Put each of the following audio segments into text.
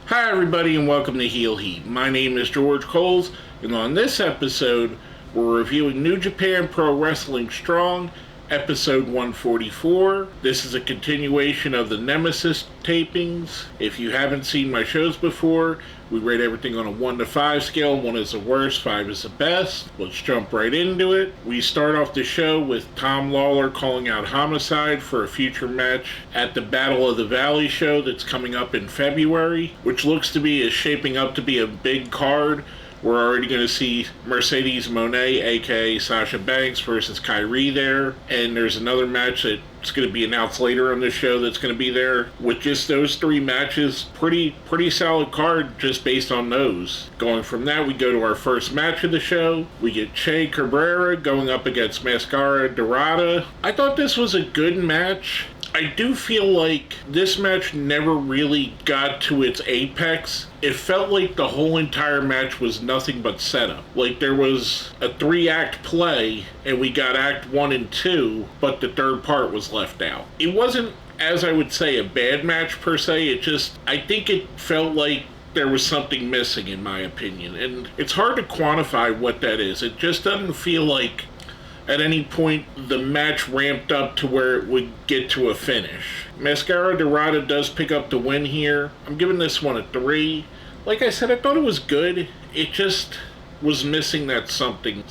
Hi everybody and welcome to Heel Heat. My name is George Coles, and on this episode we're reviewing New Japan Pro Wrestling Strong, episode 144. This is a continuation of the Nemesis tapings. If you haven't seen my shows before, we rate everything on a 1 to 5 scale. 1 is the worst, 5 is the best. Let's jump right into it. We start off the show with Tom Lawler calling out Homicide for a future match at the Battle of the Valley show that's coming up in February, which looks to be shaping up to be a big card. We're already going to see Mercedes Moné, aka Sasha Banks, versus Kyrie there. And there's another match that's going to be announced later on the show that's going to be there. With just those three matches, pretty solid card just based on those. Going from that, we go to our first match of the show. We get Che Cabrera going up against Mascara Dorada. I thought this was a good match. I do feel like this match never really got to its apex. It felt like the whole entire match was nothing but setup. Like there was a 3-act play and we got act 1 and 2, but the third part was left out. It wasn't, as I would say, a bad match per se. I think it felt like there was something missing in my opinion. And it's hard to quantify what that is. It just doesn't feel like at any point the match ramped up to where it would get to a finish. Mascara Dorada does pick up the win here. I'm giving this one a 3. Like I said, I thought it was good. It just was missing that something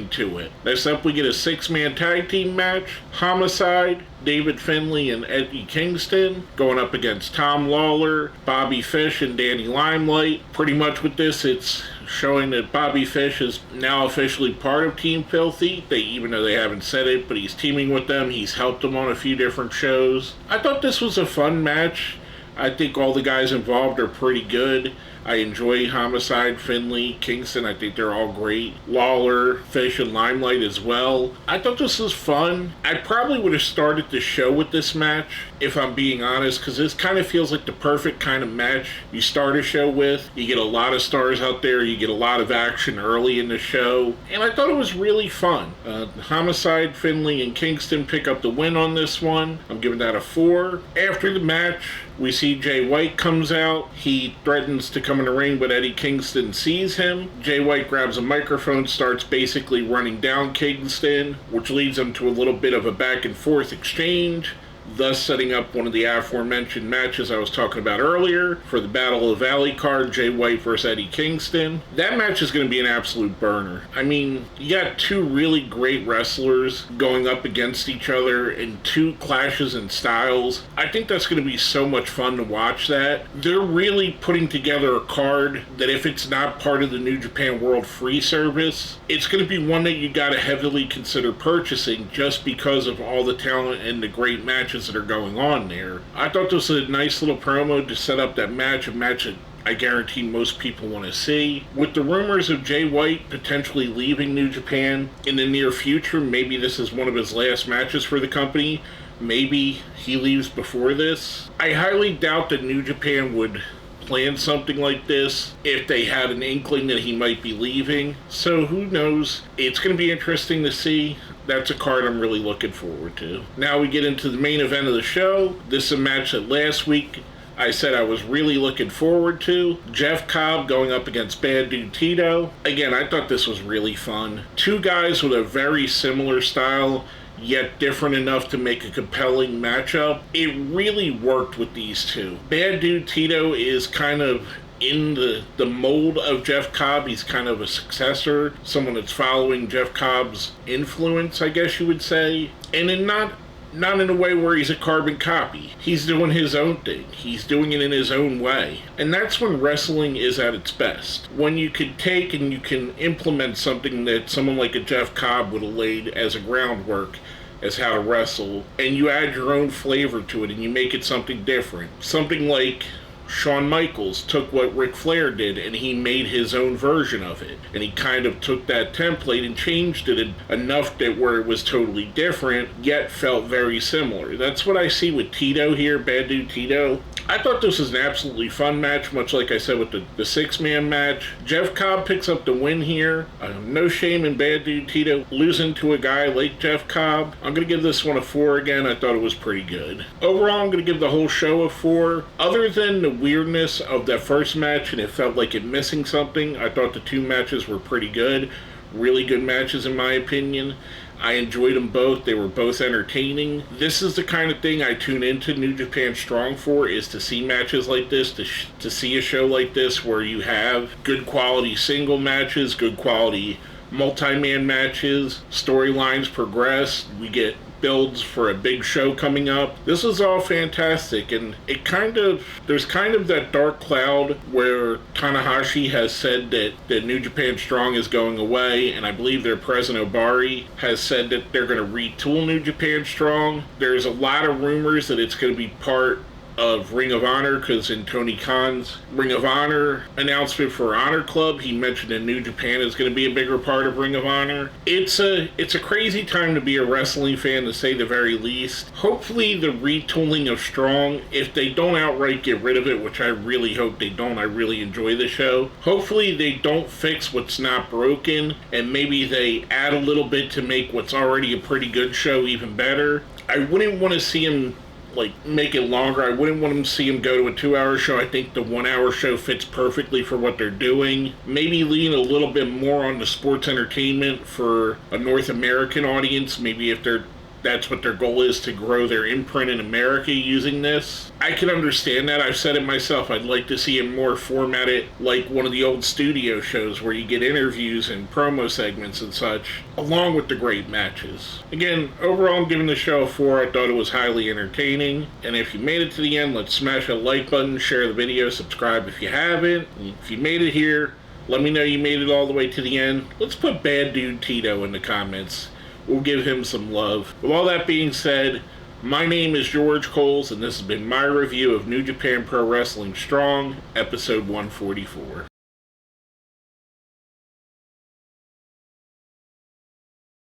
to it. Next up, we get a 6-man tag team match. Homicide, David Finlay and Eddie Kingston going up against Tom Lawler, Bobby Fish, and Danny Limelight. Pretty much with this, it's showing that Bobby Fish is now officially part of Team Filthy. Even though they haven't said it, but he's teaming with them. He's helped them on a few different shows. I thought this was a fun match. I think all the guys involved are pretty good. I enjoy Homicide, Finlay, Kingston. I think they're all great. Lawler, Fish, and Limelight as well. I thought this was fun. I probably would have started the show with this match, if I'm being honest, because this kind of feels like the perfect kind of match you start a show with. You get a lot of stars out there. You get a lot of action early in the show. And I thought it was really fun. Homicide, Finlay, and Kingston pick up the win on this one. I'm giving that a 4. After the match, we see Jay White comes out. He threatens to come in the ring, but Eddie Kingston sees him. Jay White grabs a microphone, starts basically running down Kingston, which leads them to a little bit of a back and forth exchange, thus setting up one of the aforementioned matches I was talking about earlier for the Battle of the Valley card, Jay White versus Eddie Kingston. That match is going to be an absolute burner. I mean, you got two really great wrestlers going up against each other in two clashes in styles. I think that's going to be so much fun to watch that. They're really putting together a card that if it's not part of the New Japan World Free Service, it's going to be one that you got to heavily consider purchasing just because of all the talent and the great matches that are going on there. I thought this was a nice little promo to set up that match, a match that I guarantee most people want to see. With the rumors of Jay White potentially leaving New Japan in the near future, maybe this is one of his last matches for the company. Maybe he leaves before this. I highly doubt that New Japan would plan something like this if they had an inkling that he might be leaving. So who knows? It's going to be interesting to see. That's a card I'm really looking forward to. Now we get into the main event of the show. This is a match that last week I said I was really looking forward to. Jeff Cobb going up against Bad Dude Tito. Again, I thought this was really fun. Two guys with a very similar style, yet different enough to make a compelling matchup. It really worked with these two. Bad Dude Tito is kind of in the mold of Jeff Cobb. He's kind of a successor, someone that's following Jeff Cobb's influence, I guess you would say. And not in a way where he's a carbon copy. He's doing his own thing. He's doing it in his own way. And that's when wrestling is at its best. When you can take and you can implement something that someone like a Jeff Cobb would have laid as a groundwork as how to wrestle, and you add your own flavor to it and you make it something different. Something like Shawn Michaels took what Ric Flair did and he made his own version of it. And he kind of took that template and changed it enough that where it was totally different, yet felt very similar. That's what I see with Tito here, Bad Dude Tito. I thought this was an absolutely fun match, much like I said with the 6-man match. Jeff Cobb picks up the win here. No shame in Bad Dude Tito losing to a guy like Jeff Cobb. I'm going to give this one a 4 again. I thought it was pretty good. Overall, I'm going to give the whole show a 4. Other than the weirdness of that first match and it felt like it missing something. I thought the two matches were pretty good. Really good matches in my opinion. I enjoyed them both. They were both entertaining. This is the kind of thing I tune into New Japan Strong for, is to see matches like this, to see a show like this where you have good quality single matches, good quality multi-man matches, storylines progress, we get builds for a big show coming up. This is all fantastic, and there's kind of that dark cloud where Tanahashi has said that New Japan Strong is going away, and I believe their president Obari has said that they're going to retool New Japan Strong. There's a lot of rumors that it's going to be part of Ring of Honor, because in Tony Khan's Ring of Honor announcement for Honor Club, he mentioned that New Japan is going to be a bigger part of Ring of Honor. It's a crazy time to be a wrestling fan, to say the very least. Hopefully the retooling of Strong, if they don't outright get rid of it, which I really hope they don't, I really enjoy the show. Hopefully they don't fix what's not broken, and maybe they add a little bit to make what's already a pretty good show even better. I wouldn't want to see him make it longer. I wouldn't want to see him go to a 2-hour show. I think the 1-hour show fits perfectly for what they're doing. Maybe lean a little bit more on the sports entertainment for a North American audience. Maybe if that's what their goal is, to grow their imprint in America using this. I can understand that. I've said it myself. I'd like to see it more formatted like one of the old studio shows where you get interviews and promo segments and such, along with the great matches. Again, overall I'm giving the show a 4. I thought it was highly entertaining. And if you made it to the end, let's smash that like button, share the video, subscribe if you haven't. And if you made it here, let me know you made it all the way to the end. Let's put Bad Dude Tito in the comments. We'll give him some love. With all that being said, my name is George Coles, and this has been my review of New Japan Pro Wrestling Strong, episode 144.